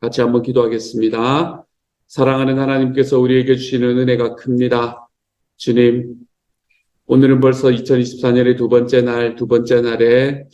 같이 한번 기도하겠습니다. 사랑하는 하나님께서 우리에게 주시는 은혜가 큽니다. 주님, 오늘은 벌써 2024년의 두 번째 날에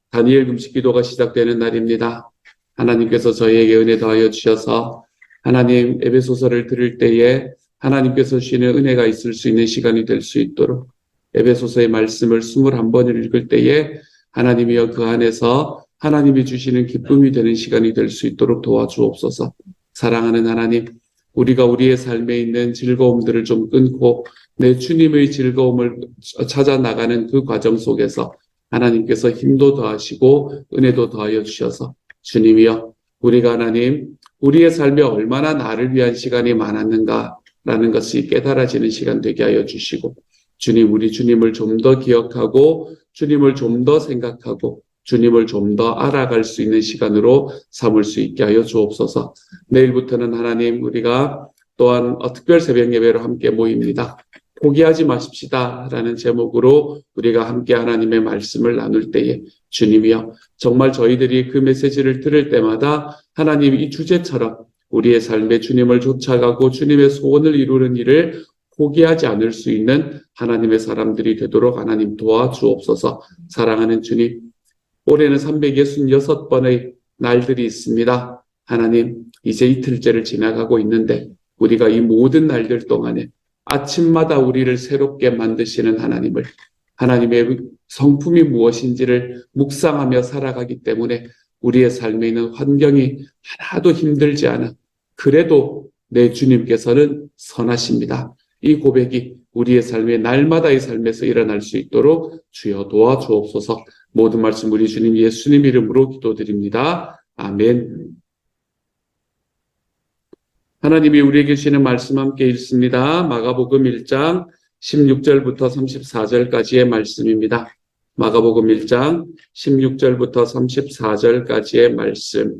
다니엘 금식 기도가 시작되는 날입니다. 하나님께서 저희에게 은혜 더하여 주셔서 하나님 에베소서를 들을 때에 하나님께서 주시는 은혜가 있을 수 있는 시간이 될 수 있도록 에베소서의 말씀을 21번을 읽을 때에 하나님이여 그 안에서 하나님이 주시는 기쁨이 되는 시간이 될 수 있도록 도와주옵소서. 사랑하는 하나님, 우리가 우리의 삶에 있는 즐거움들을 좀 끊고 내 주님의 즐거움을 찾아 나가는 그 과정 속에서 하나님께서 힘도 더하시고 은혜도 더하여 주셔서 주님이여 우리가 하나님 우리의 삶에 얼마나 나를 위한 시간이 많았는가라는 것이 깨달아지는 시간 되게 하여 주시고 주님 우리 주님을 좀 더 기억하고 주님을 좀 더 생각하고 주님을 좀 더 알아갈 수 있는 시간으로 삼을 수 있게 하여 주옵소서. 내일부터는 하나님 우리가 또한 특별 새벽 예배로 함께 모입니다. 포기하지 마십시다 라는 제목으로 우리가 함께 하나님의 말씀을 나눌 때에 주님이여 정말 저희들이 그 메시지를 들을 때마다 하나님 이 주제처럼 우리의 삶에 주님을 쫓아가고 주님의 소원을 이루는 일을 포기하지 않을 수 있는 하나님의 사람들이 되도록 하나님 도와주옵소서. 사랑하는 주님, 올해는 366번의 날들이 있습니다. 하나님, 이제 이틀째를 지나가고 있는데 우리가 이 모든 날들 동안에 아침마다 우리를 새롭게 만드시는 하나님을 하나님의 성품이 무엇인지를 묵상하며 살아가기 때문에 우리의 삶에 있는 환경이 하나도 힘들지 않아 그래도 내 주님께서는 선하십니다. 이 고백이 우리의 삶의 날마다의 삶에서 일어날 수 있도록 주여 도와주옵소서. 모든 말씀 우리 주님 예수님 이름으로 기도드립니다. 아멘. 하나님이 우리에게 주시는 말씀 함께 읽습니다. 마가복음 1장 16절부터 34절까지의 말씀입니다. 마가복음 1장 16절부터 34절까지의 말씀.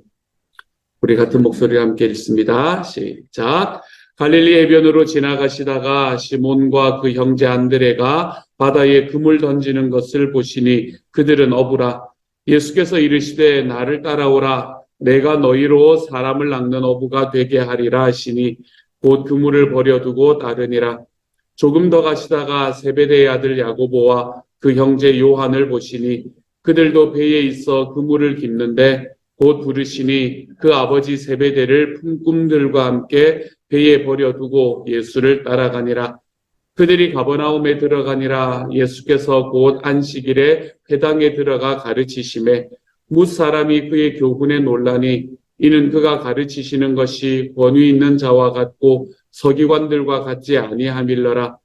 우리 같은 목소리로 함께 읽습니다. 시작. 갈릴리 해변으로 지나가시다가 시몬과 그 형제 안드레가 바다에 금을 던지는 것을 보시니 그들은 어부라. 예수께서 이르시되 나를 따라오라. 내가 너희로 사람을 낚는 어부가 되게 하리라 하시니 곧 그물을 버려두고 따르니라. 조금 더 가시다가 세베대의 아들 야고보와 그 형제 요한을 보시니 그들도 배에 있어 그물을 깁는데 곧 부르시니 그 아버지 세베대를 품꾼들과 함께 배에 버려두고 예수를 따라가니라. 그들이 가버나움에 들어가니라. 예수께서 곧 안식일에 회당에 들어가 가르치심에 뭇사람이 그의 교훈에 놀라니 이는 그가 가르치시는 것이 권위 있는 자와 같고 서기관들과 같지 아니함일러라.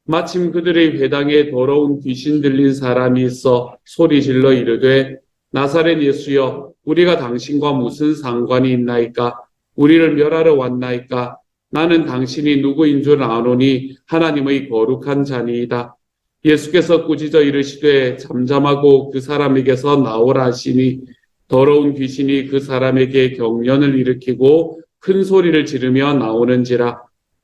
마침 그들의 회당에 더러운 귀신 들린 사람이 있어 소리질러 이르되 나사렛 예수여 우리가 당신과 무슨 상관이 있나이까? 우리를 멸하러 왔나이까? 나는 당신이 누구인 줄 아노니 하나님의 거룩한 자니이다. 예수께서 꾸짖어 이르시되 잠잠하고 그 사람에게서 나오라 하시니 더러운 귀신이 그 사람에게 경련을 일으키고 큰 소리를 지르며 나오는지라.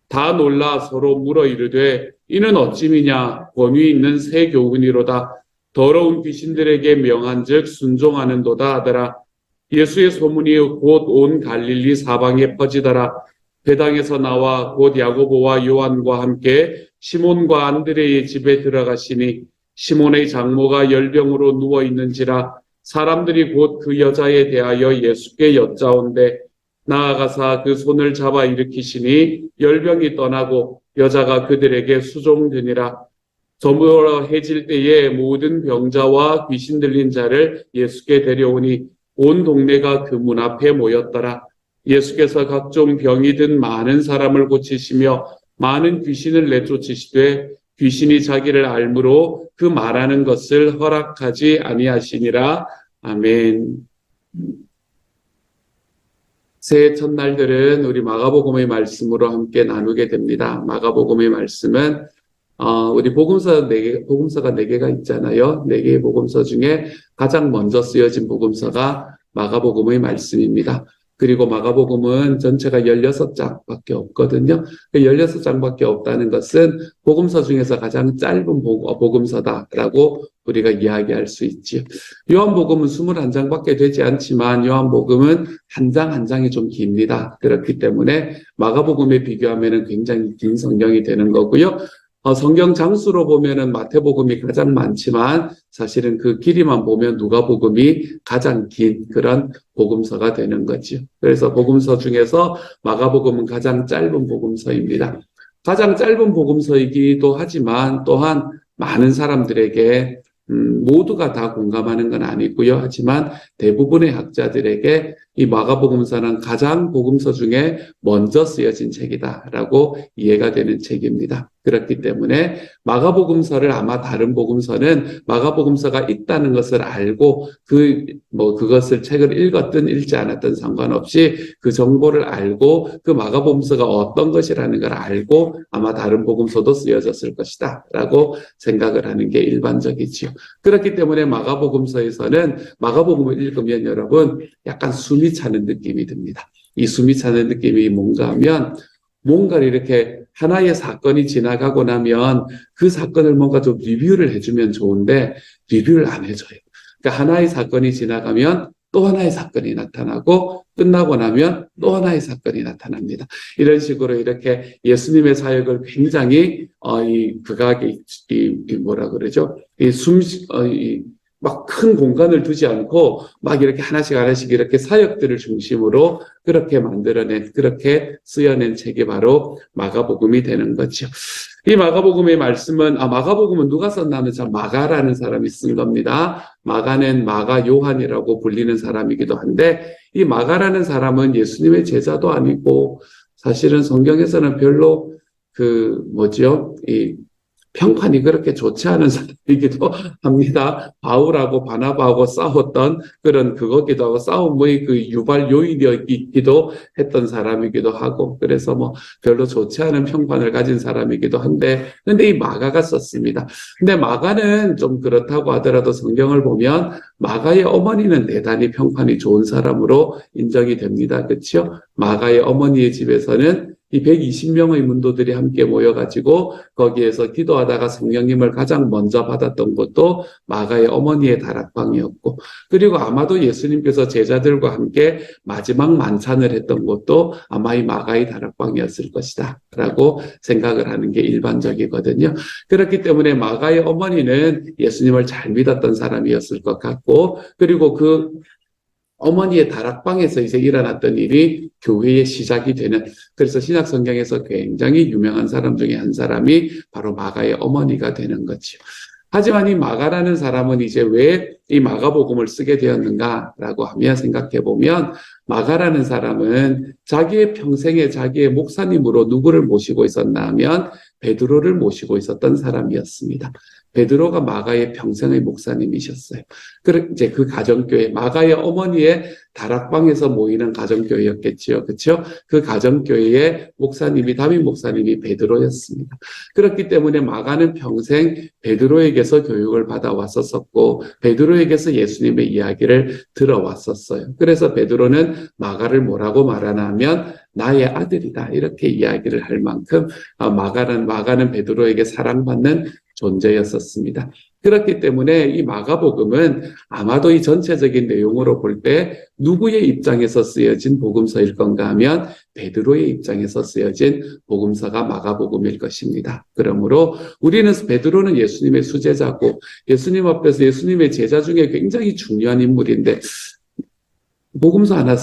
다 놀라 서로 물어 이르되 이는 어찌미냐? 권위 있는 새 교훈이로다. 더러운 귀신들에게 명한즉 순종하는도다 하더라. 예수의 소문이 곧 온 갈릴리 사방에 퍼지더라. 회당에서 나와 곧 야고보와 요한과 함께 시몬과 안드레의 집에 들어가시니 시몬의 장모가 열병으로 누워 있는지라. 사람들이 곧 그 여자에 대하여 예수께 여짜온대 나아가사 그 손을 잡아 일으키시니 열병이 떠나고 여자가 그들에게 수종되니라. 저물어 해질 때에 모든 병자와 귀신 들린 자를 예수께 데려오니 온 동네가 그 문 앞에 모였더라. 예수께서 각종 병이 든 많은 사람을 고치시며 많은 귀신을 내쫓으시되 귀신이 자기를 알므로 그 말하는 것을 허락하지 아니하시니라. 아멘. 새해 첫날들은 우리 마가복음의 말씀으로 함께 나누게 됩니다. 마가복음의 말씀은 우리 복음서가 4개가 있잖아요. 4개의 복음서 중에 가장 먼저 쓰여진 복음서가 마가복음의 말씀입니다. 그리고 마가복음은 전체가 16장밖에 없거든요. 그 16장밖에 없다는 것은 복음서 중에서 가장 짧은 복음서다라고 우리가 이야기할 수 있지요. 요한복음은 21장밖에 되지 않지만 요한복음은 한 장 한 장이 좀 깁니다. 그렇기 때문에 마가복음에 비교하면 굉장히 긴 성경이 되는 거고요. 성경 장수로 보면은 마태복음이 가장 많지만 사실은 그 길이만 보면 누가복음이 가장 긴 그런 복음서가 되는 거죠. 그래서 복음서 중에서 마가복음은 가장 짧은 복음서입니다. 가장 짧은 복음서이기도 하지만 또한 많은 사람들에게 모두가 다 공감하는 건 아니고요. 하지만 대부분의 학자들에게 이 마가복음서는 가장 복음서 중에 먼저 쓰여진 책이다라고 이해가 되는 책입니다. 그렇기 때문에 마가복음서를 아마 다른 복음서는 마가복음서가 있다는 것을 알고 그것을 책을 읽었든 읽지 않았든 상관없이 그 정보를 알고 그 마가복음서가 어떤 것이라는 걸 알고 아마 다른 복음서도 쓰여졌을 것이다라고 생각을 하는 게 일반적이지요. 그렇기 때문에 마가복음서에서는 마가복음을 읽으면 여러분 약간 숨이 차는 느낌이 듭니다. 이 숨이 차는 느낌이 뭔가 하면 뭔가를 이렇게 하나의 사건이 지나가고 나면 그 사건을 뭔가 좀 리뷰를 해주면 좋은데 리뷰를 안 해줘요. 그러니까 하나의 사건이 지나가면 또 하나의 사건이 나타나고 끝나고 나면 또 하나의 사건이 나타납니다. 이런 식으로 이렇게 예수님의 사역을 굉장히 뭐라 그러죠? 막 큰 공간을 두지 않고 막 이렇게 하나씩 이렇게 사역들을 중심으로 그렇게 만들어낸, 그렇게 쓰여낸 책이 바로 마가복음이 되는 거죠. 이 마가복음의 말씀은, 마가복음은 누가 썼나 하면 마가라는 사람이 쓴 겁니다. 마가는 마가 요한이라고 불리는 사람이기도 한데, 이 마가라는 사람은 예수님의 제자도 아니고, 사실은 성경에서는 별로 평판이 그렇게 좋지 않은 사람이기도 합니다. 바울하고 바나바하고 싸웠던 그거기도 하고 싸움의 유발 요인이기도 했던 사람이기도 하고 그래서 별로 좋지 않은 평판을 가진 사람이기도 한데 근데 이 마가가 썼습니다. 근데 마가는 좀 그렇다고 하더라도 성경을 보면 마가의 어머니는 대단히 평판이 좋은 사람으로 인정이 됩니다. 그렇죠? 마가의 어머니의 집에서는 이 120명의 문도들이 함께 모여가지고 거기에서 기도하다가 성령님을 가장 먼저 받았던 것도 마가의 어머니의 다락방이었고 그리고 아마도 예수님께서 제자들과 함께 마지막 만찬을 했던 것도 아마 이 마가의 다락방이었을 것이다 라고 생각을 하는 게 일반적이거든요. 그렇기 때문에 마가의 어머니는 예수님을 잘 믿었던 사람이었을 것 같고 그리고 그 어머니의 다락방에서 이제 일어났던 일이 교회의 시작이 되는 그래서 신약 성경에서 굉장히 유명한 사람 중에 한 사람이 바로 마가의 어머니가 되는 거죠. 하지만 이 마가라는 사람은 이제 왜 이 마가복음을 쓰게 되었는가라고 하면 생각해 보면 마가라는 사람은 자기의 평생에 자기의 목사님으로 누구를 모시고 있었나 하면 베드로를 모시고 있었던 사람이었습니다. 베드로가 마가의 평생의 목사님이셨어요. 이제 그 가정교회, 마가의 어머니의 다락방에서 모이는 가정교회였겠지요. 그렇죠? 그 가정교회의 목사님이, 담임 목사님이 베드로였습니다. 그렇기 때문에 마가는 평생 베드로에게서 교육을 받아왔었고, 베드로에게서 예수님의 이야기를 들어왔었어요. 그래서 베드로는 마가를 뭐라고 말하나 하면 나의 아들이다. 이렇게 이야기를 할 만큼 마가는 베드로에게 사랑받는 존재였었습니다. 그렇기 때문에 이 마가복음은 아마도 이 전체적인 내용으로 볼 때 누구의 입장에서 쓰여진 복음서일 건가 하면 베드로의 입장에서 쓰여진 복음서가 마가복음일 것입니다. 그러므로 베드로는 예수님의 수제자고 예수님 앞에서 예수님의 제자 중에 굉장히 중요한 인물인데 복음서 하나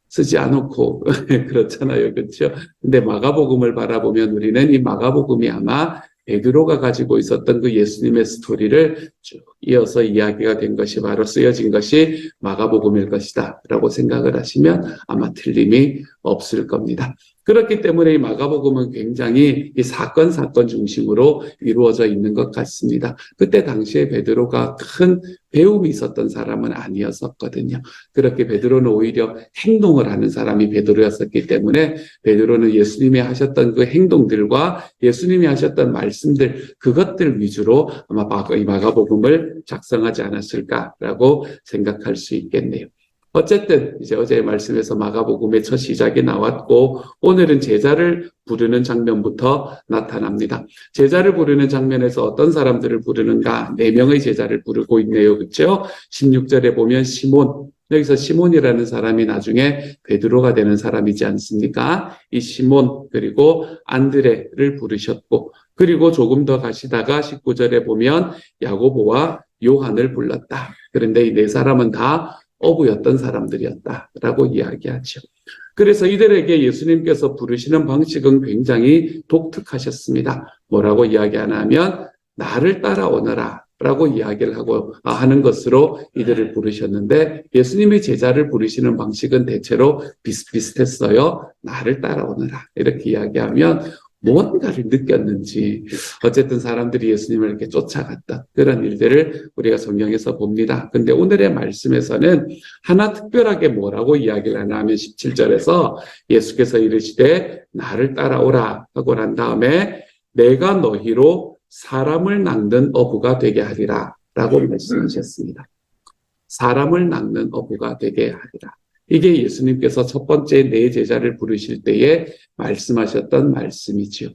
쓰지 않고 그렇잖아요. 그렇죠? 근데 마가복음을 바라보면 우리는 이 마가복음이 아마 베드로가 가지고 있었던 그 예수님의 스토리를 쭉 이어서 이야기가 된 것이 바로 쓰여진 것이 마가복음일 것이다 라고 생각을 하시면 아마 틀림이 없을 겁니다. 그렇기 때문에 이 마가복음은 굉장히 이 사건 중심으로 이루어져 있는 것 같습니다. 그때 당시에 베드로가 큰 배움이 있었던 사람은 아니었었거든요. 그렇게 베드로는 오히려 행동을 하는 사람이 베드로였었기 때문에 베드로는 예수님이 하셨던 그 행동들과 예수님이 하셨던 말씀들 그것들 위주로 아마 이 마가복음을 작성하지 않았을까라고 생각할 수 있겠네요. 어쨌든 이제 어제의 말씀에서 마가복음의 첫 시작이 나왔고 오늘은 제자를 부르는 장면부터 나타납니다. 제자를 부르는 장면에서 어떤 사람들을 부르는가? 4명의 제자를 부르고 있네요. 그렇죠? 16절에 보면 시몬, 여기서 시몬이라는 사람이 나중에 베드로가 되는 사람이지 않습니까? 이 시몬 그리고 안드레를 부르셨고 그리고 조금 더 가시다가 19절에 보면 야고보와 요한을 불렀다. 그런데 이 4사람은 다 어부였던 사람들이었다라고 이야기하죠. 그래서 이들에게 예수님께서 부르시는 방식은 굉장히 독특하셨습니다. 뭐라고 이야기하나 하면 나를 따라오너라 라고 이야기를 하는 것으로 이들을 부르셨는데 예수님이 제자를 부르시는 방식은 대체로 비슷비슷했어요. 나를 따라오너라 이렇게 이야기하면 무언가를 느꼈는지 어쨌든 사람들이 예수님을 이렇게 쫓아갔던 그런 일들을 우리가 성경에서 봅니다. 근데 오늘의 말씀에서는 하나 특별하게 뭐라고 이야기를 하나 하면 17절에서 예수께서 이르시되 나를 따라오라 하고 난 다음에 내가 너희로 사람을 낚는 어부가 되게 하리라 라고 말씀하셨습니다. 사람을 낚는 어부가 되게 하리라. 이게 예수님께서 첫 번째 4제자를 부르실 때에 말씀하셨던 말씀이지요.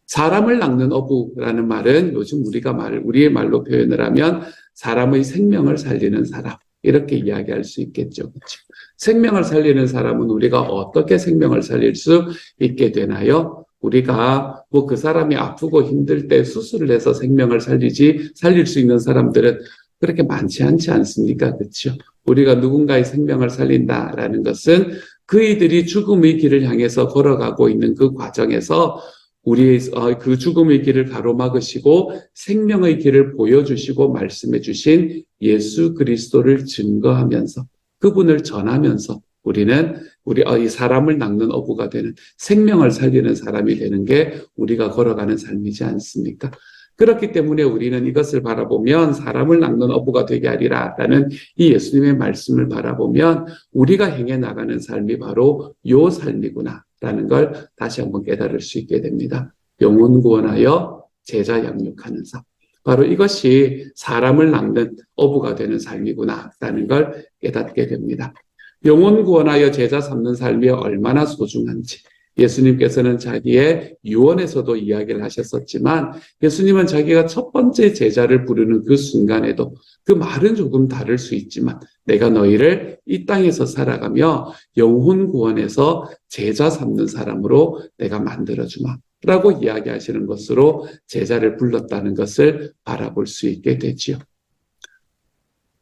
사람을 낚는 어부라는 말은 요즘 우리의 말로 표현을 하면 사람의 생명을 살리는 사람 이렇게 이야기할 수 있겠죠. 그렇죠? 생명을 살리는 사람은 우리가 어떻게 생명을 살릴 수 있게 되나요? 우리가 그 사람이 아프고 힘들 때 수술을 해서 생명을 살릴 수 있는 사람들은 그렇게 많지 않지 않습니까? 그렇죠? 우리가 누군가의 생명을 살린다라는 것은 그이들이 죽음의 길을 향해서 걸어가고 있는 그 과정에서 우리의 그 죽음의 길을 가로막으시고 생명의 길을 보여주시고 말씀해 주신 예수 그리스도를 증거하면서 그분을 전하면서 우리는 이 사람을 낚는 어부가 되는 생명을 살리는 사람이 되는 게 우리가 걸어가는 삶이지 않습니까? 그렇기 때문에 우리는 이것을 바라보면 사람을 낚는 어부가 되게 하리라라는 이 예수님의 말씀을 바라보면 우리가 행해 나가는 삶이 바로 요 삶이구나라는 걸 다시 한번 깨달을 수 있게 됩니다. 영혼 구원하여 제자 양육하는 삶. 바로 이것이 사람을 낚는 어부가 되는 삶이구나라는 걸 깨닫게 됩니다. 영혼 구원하여 제자 삼는 삶이 얼마나 소중한지 예수님께서는 자기의 유언에서도 이야기를 하셨었지만 예수님은 자기가 첫 번째 제자를 부르는 그 순간에도 그 말은 조금 다를 수 있지만 내가 너희를 이 땅에서 살아가며 영혼 구원해서 제자 삼는 사람으로 내가 만들어주마 라고 이야기하시는 것으로 제자를 불렀다는 것을 바라볼 수 있게 되지요.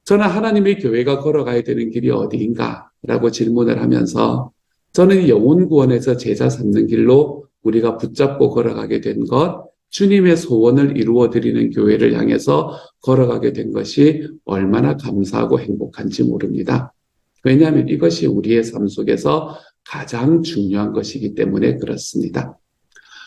저는 하나님의 교회가 걸어가야 되는 길이 어디인가 라고 질문을 하면서 저는 영혼 구원에서 제자 삼는 길로 우리가 붙잡고 걸어가게 된 것, 주님의 소원을 이루어드리는 교회를 향해서 걸어가게 된 것이 얼마나 감사하고 행복한지 모릅니다. 왜냐하면 이것이 우리의 삶 속에서 가장 중요한 것이기 때문에 그렇습니다.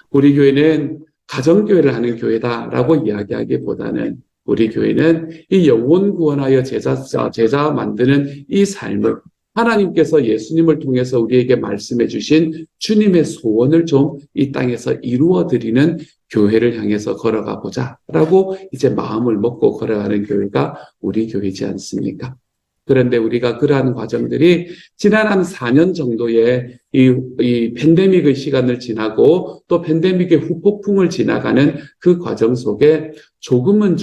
우리 교회는 가정교회를 하는 교회다라고 이야기하기보다는 우리 교회는 이 영혼 구원하여 제자 만드는 이 삶을 하나님께서 예수님을 통해서 우리에게 말씀해 주신 주님의 소원을 좀 이 땅에서 이루어드리는 교회를 향해서 걸어가 보자라고 이제 마음을 먹고 걸어가는 교회가 우리 교회지 않습니까? 그런데 우리가 그러한 과정들이 지난 한 4년 정도의 이 팬데믹의 시간을 지나고 또 팬데믹의 후폭풍을 지나가는 그 과정 속에 조금은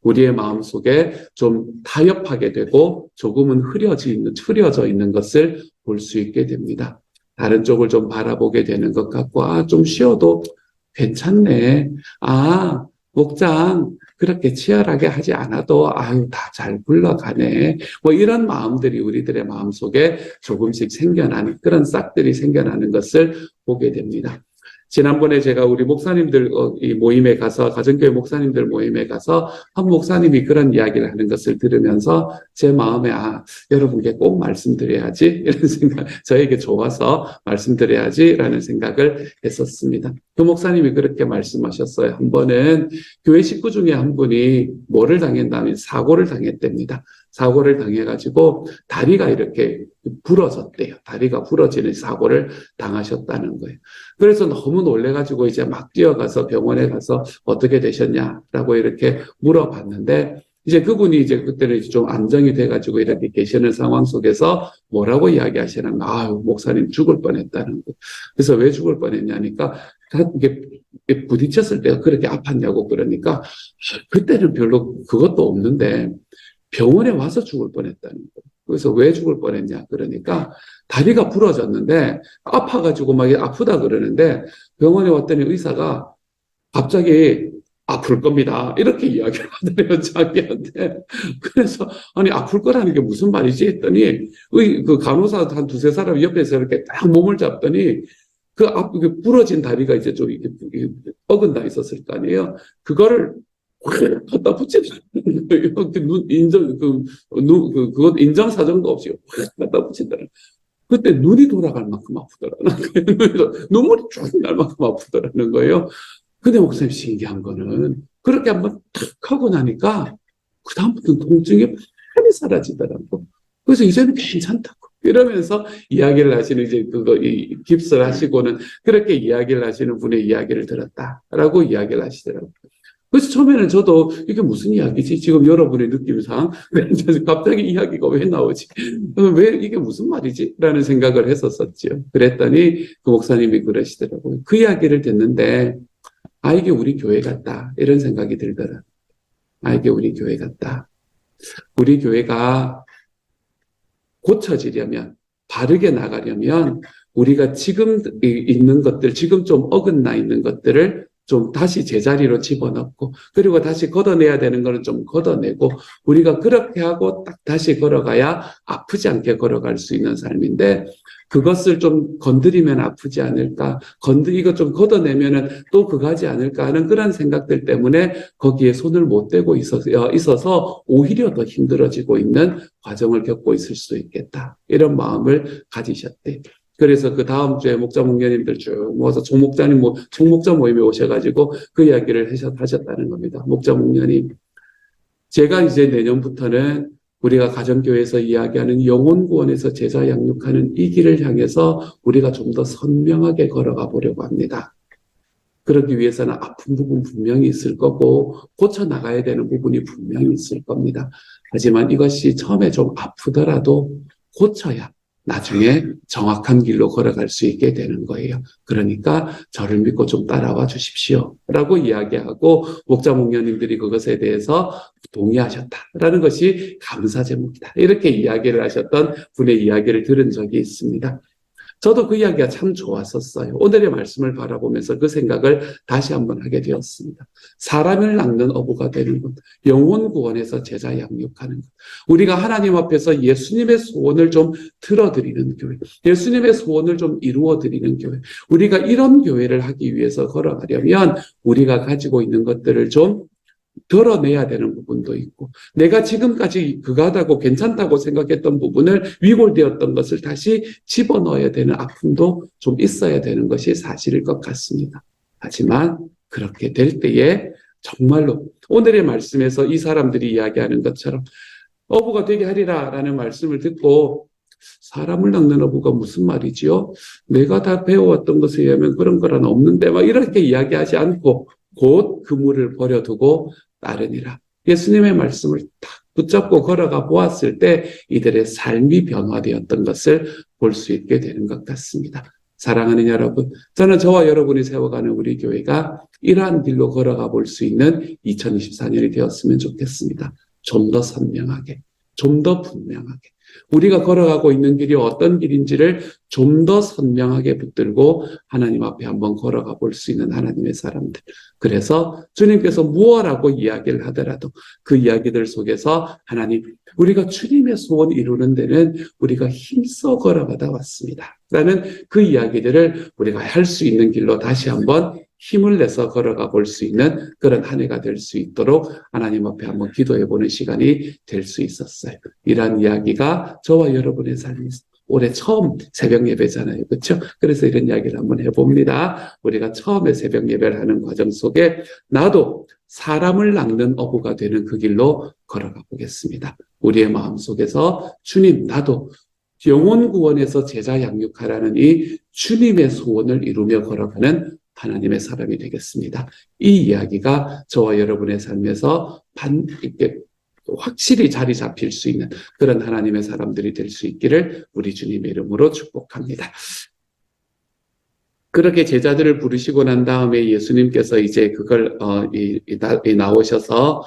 우리의 마음 속에 좀 타협하게 되고 조금은 흐려져 있는 것을 볼 수 있게 됩니다. 다른 쪽을 좀 바라보게 되는 것 같고, 좀 쉬어도 괜찮네. 목장 그렇게 치열하게 하지 않아도 다 잘 굴러가네. 이런 마음들이 우리들의 마음 속에 조금씩 생겨나는 그런 싹들이 생겨나는 것을 보게 됩니다. 지난번에 제가 우리 목사님들 이 모임에 가서 가정교회 목사님들 모임에 가서 한 목사님이 그런 이야기를 하는 것을 들으면서 제 마음에 여러분께 꼭 말씀드려야지 이런 생각, 저에게 좋아서 말씀드려야지라는 생각을 했었습니다. 그 목사님이 그렇게 말씀하셨어요. 한 번은 교회 식구 중에 한 분이 뭐를 당했다면 사고를 당했답니다. 사고를 당해가지고 다리가 이렇게 부러졌대요. 다리가 부러지는 사고를 당하셨다는 거예요. 그래서 너무 놀래가지고 이제 막 뛰어가서 병원에 가서 어떻게 되셨냐라고 이렇게 물어봤는데 이제 그분이 이제 그때는 이제 좀 안정이 돼가지고 이렇게 계시는 상황 속에서 뭐라고 이야기하시는 거, 아유, 목사님 죽을 뻔했다는 거. 그래서 왜 죽을 뻔했냐니까, 이게 부딪혔을 때가 그렇게 아팠냐고 그러니까, 그때는 별로 그것도 없는데, 병원에 와서 죽을 뻔했다는 거. 그래서 왜 죽을 뻔했냐 그러니까 다리가 부러졌는데 아파가지고 막 아프다 그러는데 병원에 왔더니 의사가 갑자기 아플 겁니다. 이렇게 이야기를 하더래요, 자기한테. 그래서, 아니, 아플 거라는 게 무슨 말이지? 했더니, 그 간호사 한 두세 사람 옆에서 이렇게 딱 몸을 잡더니, 그 부러진 다리가 이제 좀 이렇게 어긋나 있었을 거 아니에요. 그거를 확 갖다 붙이더라는 거예요. 그것 인정사정도 없이 확 갖다 붙이더라는 그때 눈이 돌아갈 만큼 아프더라는 거예요. 눈물이 쭉 날 만큼 아프더라는 거예요. 근데 목사님 신기한 거는 그렇게 한번 탁 하고 나니까 그다음부터는 통증이 많이 사라지더라고. 그래서 이제는 괜찮다고. 이러면서 이야기를 하시는 이제 깁스를 하시고는 그렇게 이야기를 하시는 분의 이야기를 들었다라고 이야기를 하시더라고요. 그래서 처음에는 저도 이게 무슨 이야기지? 지금 여러분의 느낌상 갑자기 이야기가 왜 나오지? 왜 이게 무슨 말이지? 라는 생각을 했었었죠. 그랬더니 그 목사님이 그러시더라고요. 그 이야기를 듣는데 아, 이게 우리 교회 같다. 이런 생각이 들더라. 아, 이게 우리 교회 같다. 우리 교회가 고쳐지려면, 바르게 나가려면, 우리가 지금 있는 것들, 지금 좀 어긋나 있는 것들을 좀 다시 제자리로 집어넣고, 그리고 다시 걷어내야 되는 거는 좀 걷어내고, 우리가 그렇게 하고 딱 다시 걸어가야 아프지 않게 걸어갈 수 있는 삶인데, 그것을 좀 건드리면 아프지 않을까, 이거 좀 걷어내면은 또 그거하지 않을까 하는 그런 생각들 때문에 거기에 손을 못 대고 있어서 오히려 더 힘들어지고 있는 과정을 겪고 있을 수도 있겠다. 이런 마음을 가지셨대. 그래서 그 다음 주에 목자 목녀님들 쭉 모아서 총목자 모임에 오셔가지고 그 이야기를 하셨다는 겁니다. 목자 목녀님. 제가 이제 내년부터는 우리가 가정교회에서 이야기하는 영혼구원에서 제자 양육하는 이 길을 향해서 우리가 좀 더 선명하게 걸어가 보려고 합니다. 그러기 위해서는 아픈 부분 분명히 있을 거고 고쳐나가야 되는 부분이 분명히 있을 겁니다. 하지만 이것이 처음에 좀 아프더라도 고쳐야 나중에 정확한 길로 걸어갈 수 있게 되는 거예요. 그러니까 저를 믿고 좀 따라와 주십시오. 라고 이야기하고 목자 목녀님들이 그것에 대해서 동의하셨다라는 것이 감사 제목이다. 이렇게 이야기를 하셨던 분의 이야기를 들은 적이 있습니다. 저도 그 이야기가 참 좋았었어요. 오늘의 말씀을 바라보면서 그 생각을 다시 한번 하게 되었습니다. 사람을 낚는 어부가 되는 것, 영혼 구원에서 제자 양육하는 것, 우리가 하나님 앞에서 예수님의 소원을 좀 들어드리는 교회, 예수님의 소원을 좀 이루어드리는 교회, 우리가 이런 교회를 하기 위해서 걸어가려면 우리가 가지고 있는 것들을 좀 덜어내야 되는 부분도 있고 내가 지금까지 그가다고 괜찮다고 생각했던 부분을 위골되었던 것을 다시 집어넣어야 되는 아픔도 좀 있어야 되는 것이 사실일 것 같습니다. 하지만 그렇게 될 때에 정말로 오늘의 말씀에서 이 사람들이 이야기하는 것처럼 어부가 되게 하리라 라는 말씀을 듣고 사람을 낚는 어부가 무슨 말이지요? 내가 다 배워왔던 것에 의하면 그런 거란 없는데 막 이렇게 이야기하지 않고 곧 그물을 버려두고 따르니라. 예수님의 말씀을 딱 붙잡고 걸어가 보았을 때 이들의 삶이 변화되었던 것을 볼 수 있게 되는 것 같습니다. 사랑하는 여러분, 저는 저와 여러분이 세워가는 우리 교회가 이러한 길로 걸어가 볼 수 있는 2024년이 되었으면 좋겠습니다. 좀 더 선명하게, 좀 더 분명하게. 우리가 걸어가고 있는 길이 어떤 길인지를 좀 더 선명하게 붙들고 하나님 앞에 한번 걸어가 볼 수 있는 하나님의 사람들. 그래서 주님께서 무엇라고 이야기를 하더라도 그 이야기들 속에서 하나님, 우리가 주님의 소원 이루는 데는 우리가 힘써 걸어가다 왔습니다. 라는 그 이야기들을 우리가 할 수 있는 길로 다시 한번 힘을 내서 걸어가 볼 수 있는 그런 한 해가 될 수 있도록 하나님 앞에 한번 기도해보는 시간이 될 수 있었어요. 이러한 이야기가 저와 여러분의 삶에서 올해 처음 새벽 예배잖아요. 그렇죠? 그래서 이런 이야기를 한번 해봅니다. 우리가 처음에 새벽 예배를 하는 과정 속에 나도 사람을 낚는 어부가 되는 그 길로 걸어가 보겠습니다. 우리의 마음속에서 주님, 나도 영혼 구원에서 제자 양육하라는 이 주님의 소원을 이루며 걸어가는 하나님의 사람이 되겠습니다. 이 이야기가 저와 여러분의 삶에서 이렇게 확실히 자리 잡힐 수 있는 그런 하나님의 사람들이 될 수 있기를 우리 주님의 이름으로 축복합니다. 그렇게 제자들을 부르시고 난 다음에 예수님께서 이제 그걸 나오셔서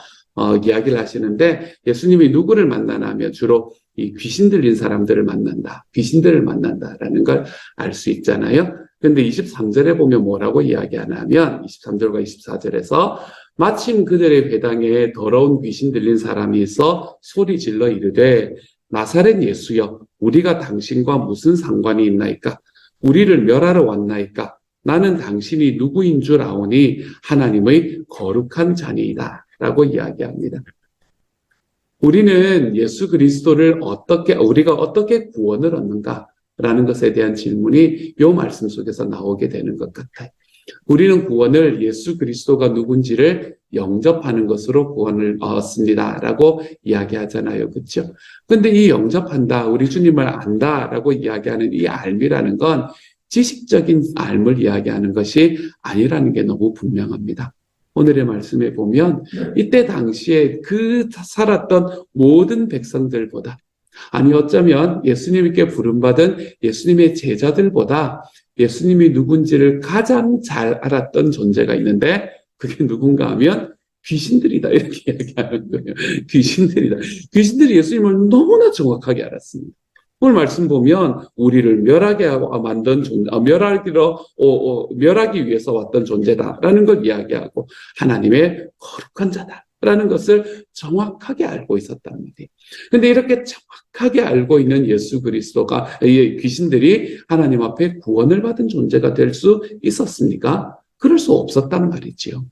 이야기를 하시는데, 예수님이 누구를 만나냐면 주로 이 귀신 들린 사람들을 만난다, 귀신들을 만난다라는 걸 알 수 있잖아요. 그런데 23절에 보면 뭐라고 이야기하냐면 23절과 24절에서 마침 그들의 회당에 더러운 귀신 들린 사람이 있어 소리 질러 이르되 나사렛 예수여, 우리가 당신과 무슨 상관이 있나이까? 우리를 멸하러 왔나이까? 나는 당신이 누구인 줄 아오니 하나님의 거룩한 자니이다 라고 이야기합니다. 우리는 예수 그리스도를 우리가 어떻게 구원을 얻는가라는 것에 대한 질문이 이 말씀 속에서 나오게 되는 것 같아요. 우리는 구원을 예수 그리스도가 누군지를 영접하는 것으로 구원을 얻습니다라고 이야기하잖아요. 그렇죠? 근데 이 영접한다, 우리 주님을 안다라고 이야기하는 이 알미라는 건 지식적인 알을 이야기하는 것이 아니라는 게 너무 분명합니다. 오늘의 말씀에 보면 이때 당시에 그 살았던 모든 백성들보다, 아니 어쩌면 예수님께 부름받은 예수님의 제자들보다 예수님이 누군지를 가장 잘 알았던 존재가 있는데, 그게 누군가 하면 귀신들이다 이렇게 얘기하는 거예요. 귀신들이다. 귀신들이 예수님을 너무나 정확하게 알았습니다. 오늘 말씀 보면 우리를 멸하게 하고 만든 존재, 멸하기 위해서 왔던 존재다라는 걸 이야기하고 하나님의 거룩한 자다라는 것을 정확하게 알고 있었다는 거예요. 근데 이렇게 정확하게 알고 있는 예수 그리스도가, 귀신들이 하나님 앞에 구원을 받은 존재가 될 수 있었습니까? 그럴 수 없었단 말이지요.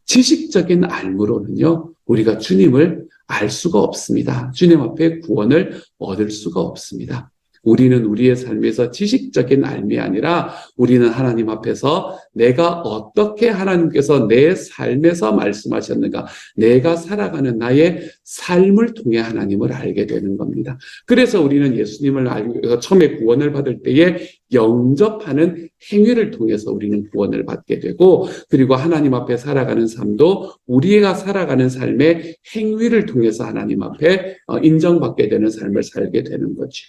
지식적인 알므로는요, 우리가 주님을 알 수가 없습니다. 주님 앞에 구원을 얻을 수가 없습니다. 우리는 우리의 삶에서 지식적인 알미 아니라 우리는 하나님 앞에서 내가 어떻게 하나님께서 내 삶에서 말씀하셨는가, 내가 살아가는 나의 삶을 통해 하나님을 알게 되는 겁니다. 그래서 우리는 예수님을 알고 처음에 구원을 받을 때에 영접하는 행위를 통해서 우리는 구원을 받게 되고, 그리고 하나님 앞에 살아가는 삶도 우리가 살아가는 삶의 행위를 통해서 하나님 앞에 인정받게 되는 삶을 살게 되는 거죠.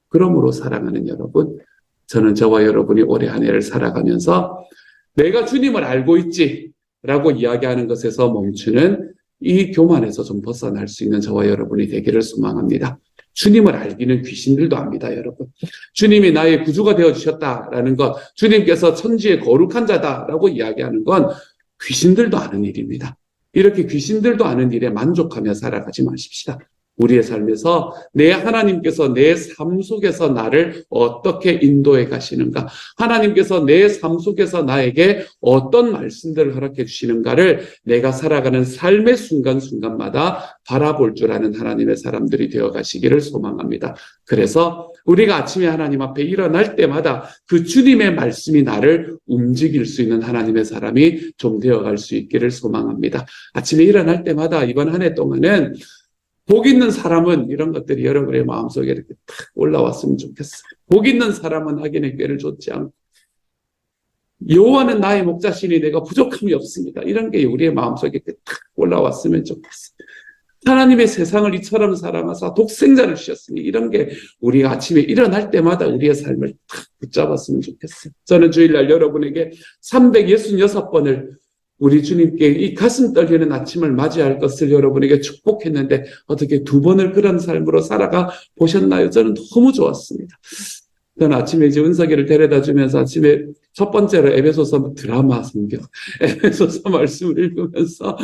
그러므로 사랑하는 여러분, 저는 저와 여러분이 올해 한 해를 살아가면서 내가 주님을 알고 있지라고 이야기하는 것에서 멈추는 이 교만에서 좀 벗어날 수 있는 저와 여러분이 되기를 소망합니다. 주님을 알기는 귀신들도 압니다, 여러분. 주님이 나의 구주가 되어주셨다라는 것, 주님께서 천지의 거룩한 자다라고 이야기하는 건 귀신들도 아는 일입니다. 이렇게 귀신들도 아는 일에 만족하며 살아가지 마십시다. 우리의 삶에서 내 하나님께서 내 삶 속에서 나를 어떻게 인도해 가시는가, 하나님께서 내 삶 속에서 나에게 어떤 말씀들을 허락해 주시는가를 내가 살아가는 삶의 순간순간마다 바라볼 줄 아는 하나님의 사람들이 되어 가시기를 소망합니다. 그래서 우리가 아침에 하나님 앞에 일어날 때마다 그 주님의 말씀이 나를 움직일 수 있는 하나님의 사람이 좀 되어갈 수 있기를 소망합니다. 아침에 일어날 때마다 이번 한 해 동안은 복 있는 사람은, 이런 것들이 여러분의 마음속에 이렇게 탁 올라왔으면 좋겠어요. 복 있는 사람은 악인의 꾀를 좇지 않고, 여호와는 나의 목자시니 내가 부족함이 없습니다. 이런 게 우리의 마음속에 이렇게 탁 올라왔으면 좋겠어요. 하나님의 세상을 이처럼 사랑하사 독생자를 주셨으니, 이런 게 우리가 아침에 일어날 때마다 우리의 삶을 탁 붙잡았으면 좋겠어요. 저는 주일날 여러분에게 366번을 우리 주님께 이 가슴 떨리는 아침을 맞이할 것을 여러분에게 축복했는데 어떻게 2번을 그런 삶으로 살아가 보셨나요? 저는 너무 좋았습니다. 저는 아침에 이제 은석이를 데려다 주면서 아침에 첫 번째로 에베소서 드라마 성경, 에베소서 말씀을 읽으면서,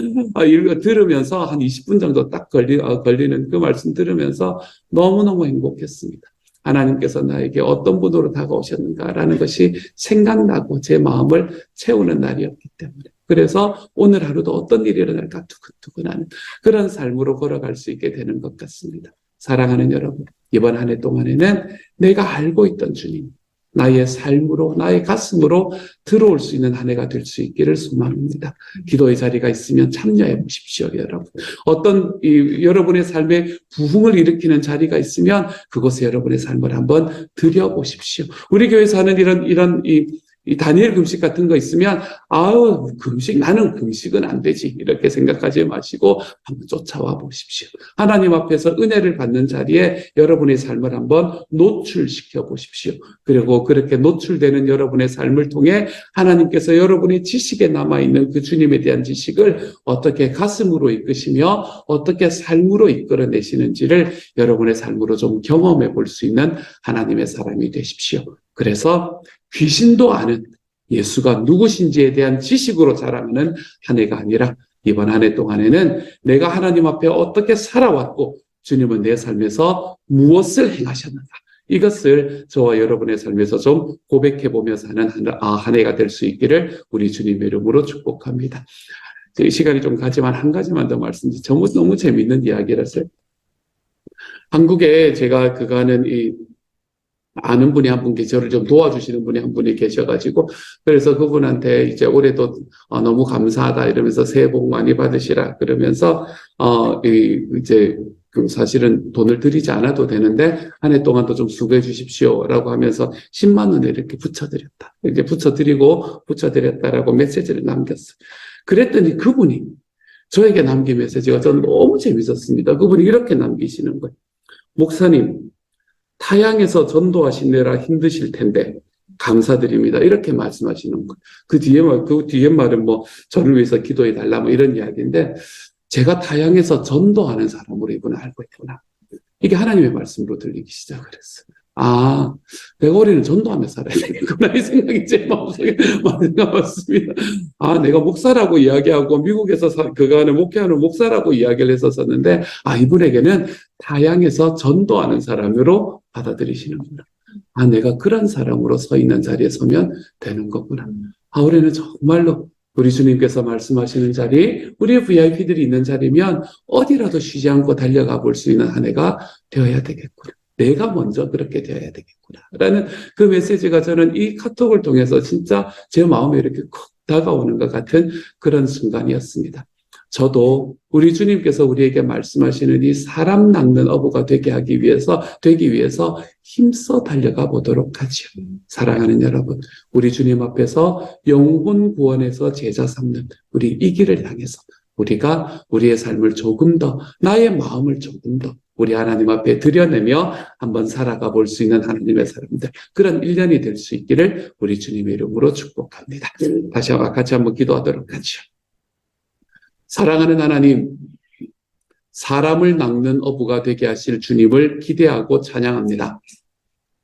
들으면서 한 20분 정도 딱 걸리는 그 말씀 들으면서 너무너무 행복했습니다. 하나님께서 나에게 어떤 분으로 다가오셨는가라는 것이 생각나고 제 마음을 채우는 날이었기 때문에, 그래서 오늘 하루도 어떤 일이 일어날까 두근두근하는 그런 삶으로 걸어갈 수 있게 되는 것 같습니다. 사랑하는 여러분, 이번 한 해 동안에는 내가 알고 있던 주님, 나의 삶으로, 나의 가슴으로 들어올 수 있는 한 해가 될 수 있기를 소망합니다. 기도의 자리가 있으면 참여해 보십시오, 여러분. 어떤 여러분의 삶에 부흥을 일으키는 자리가 있으면 그곳에 여러분의 삶을 한번 들여보십시오. 우리 교회에서 하는 이런 이 다니엘 금식 같은 거 있으면 아우 나는 금식은 안 되지 이렇게 생각하지 마시고 한번 쫓아와 보십시오. 하나님 앞에서 은혜를 받는 자리에 여러분의 삶을 한번 노출시켜 보십시오. 그리고 그렇게 노출되는 여러분의 삶을 통해 하나님께서 여러분의 지식에 남아있는 그 주님에 대한 지식을 어떻게 가슴으로 이끄시며 어떻게 삶으로 이끌어내시는지를 여러분의 삶으로 좀 경험해 볼 수 있는 하나님의 사람이 되십시오. 그래서 귀신도 아는 예수가 누구신지에 대한 지식으로 자랑하는 한 해가 아니라 이번 한 해 동안에는 내가 하나님 앞에 어떻게 살아왔고 주님은 내 삶에서 무엇을 행하셨는가 이것을 저와 여러분의 삶에서 좀 고백해보며 사는 한 해가 될 수 있기를 우리 주님의 이름으로 축복합니다. 시간이 좀 가지만 한 가지만 더 말씀드리면 너무 재미있는 이야기라서요. 한국에 제가 그가는 아는 분이 한 분 저를 좀 도와주시는 분이 한 분이 계셔가지고 그래서 그분한테 이제 올해도 너무 감사하다 이러면서 새해 복 많이 받으시라 그러면서 이제 사실은 돈을 드리지 않아도 되는데 한 해 동안도 좀 수고해 주십시오라고 하면서 10만 원을 이렇게 붙여드렸다. 이제 붙여드렸다라고 메시지를 남겼어요. 그랬더니 그분이 저에게 남긴 메시지가 저는 너무 재밌었습니다. 그분이 이렇게 남기시는 거예요. 목사님, 타향에서 전도하시느라 힘드실 텐데 감사드립니다. 이렇게 말씀하시는 거예요. 그 뒤에 말은 뭐 저를 위해서 기도해 달라 뭐 이런 이야기인데 제가 타향에서 전도하는 사람으로 이분을 알고 있구나. 이게 하나님의 말씀으로 들리기 시작했어요. 아, 내가 올해는 전도하며 살아야 되겠구나. 이 생각이 제 마음속에 많이 나왔습니다. 아, 내가 목사라고 이야기하고 미국에서 그간에 목회하는 목사라고 이야기를 했었었는데, 아, 이분에게는 타향에서 전도하는 사람으로 받아들이시는구나. 아, 내가 그런 사람으로 서 있는 자리에 서면 되는 거구나. 아, 올해는 정말로 우리 주님께서 말씀하시는 자리, 우리의 VIP들이 있는 자리면 어디라도 쉬지 않고 달려가 볼 수 있는 한 해가 되어야 되겠구나. 내가 먼저 그렇게 되어야 되겠구나. 라는 그 메시지가 저는 이 카톡을 통해서 진짜 제 마음에 이렇게 콕 다가오는 것 같은 그런 순간이었습니다. 저도 우리 주님께서 우리에게 말씀하시는 이 사람 낚는 어부가 되기 위해서 힘써 달려가 보도록 하죠. 사랑하는 여러분, 우리 주님 앞에서 영혼 구원에서 제자 삼는 우리 이 길을 향해서 우리가 우리의 삶을 조금 더, 나의 마음을 조금 더 우리 하나님 앞에 드려내며 한번 살아가 볼 수 있는 하나님의 사람들, 그런 1년이 될 수 있기를 우리 주님의 이름으로 축복합니다. 다시 같이 한번 기도하도록 하죠. 사랑하는 하나님, 사람을 낚는 어부가 되게 하실 주님을 기대하고 찬양합니다.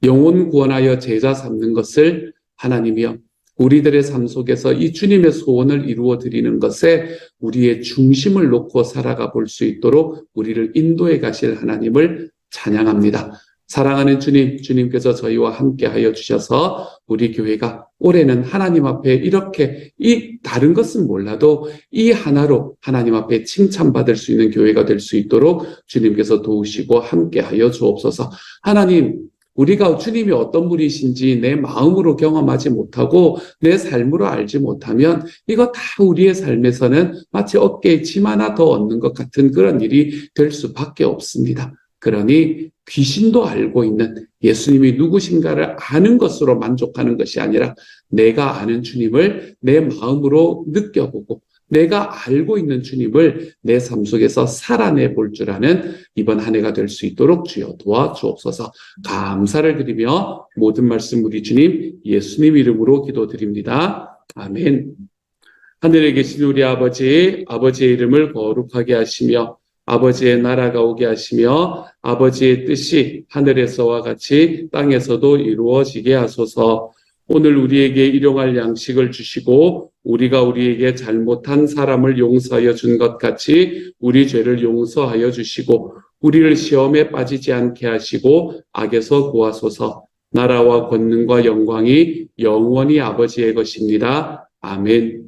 영혼 구원하여 제자 삼는 것을 하나님이여 우리들의 삶 속에서 이 주님의 소원을 이루어 드리는 것에 우리의 중심을 놓고 살아가 볼 수 있도록 우리를 인도해 가실 하나님을 찬양합니다. 사랑하는 주님, 주님께서 저희와 함께 하여 주셔서 우리 교회가 올해는 하나님 앞에 이렇게 이 다른 것은 몰라도 이 하나로 하나님 앞에 칭찬받을 수 있는 교회가 될 수 있도록 주님께서 도우시고 함께 하여 주옵소서. 하나님, 우리가 주님이 어떤 분이신지 내 마음으로 경험하지 못하고 내 삶으로 알지 못하면 이거 다 우리의 삶에서는 마치 어깨에 짐 하나 더 얻는 것 같은 그런 일이 될 수밖에 없습니다. 그러니 귀신도 알고 있는 예수님이 누구신가를 아는 것으로 만족하는 것이 아니라 내가 아는 주님을 내 마음으로 느껴보고 내가 알고 있는 주님을 내 삶 속에서 살아내 볼 줄 아는 이번 한 해가 될 수 있도록 주여 도와주옵소서. 감사를 드리며 모든 말씀 우리 주님 예수님 이름으로 기도드립니다. 아멘. 하늘에 계신 우리 아버지, 아버지의 이름을 거룩하게 하시며 아버지의 나라가 오게 하시며 아버지의 뜻이 하늘에서와 같이 땅에서도 이루어지게 하소서. 오늘 우리에게 일용할 양식을 주시고 우리가 우리에게 잘못한 사람을 용서하여 준 것 같이 우리 죄를 용서하여 주시고 우리를 시험에 빠지지 않게 하시고 악에서 구하소서. 나라와 권능과 영광이 영원히 아버지의 것입니다. 아멘.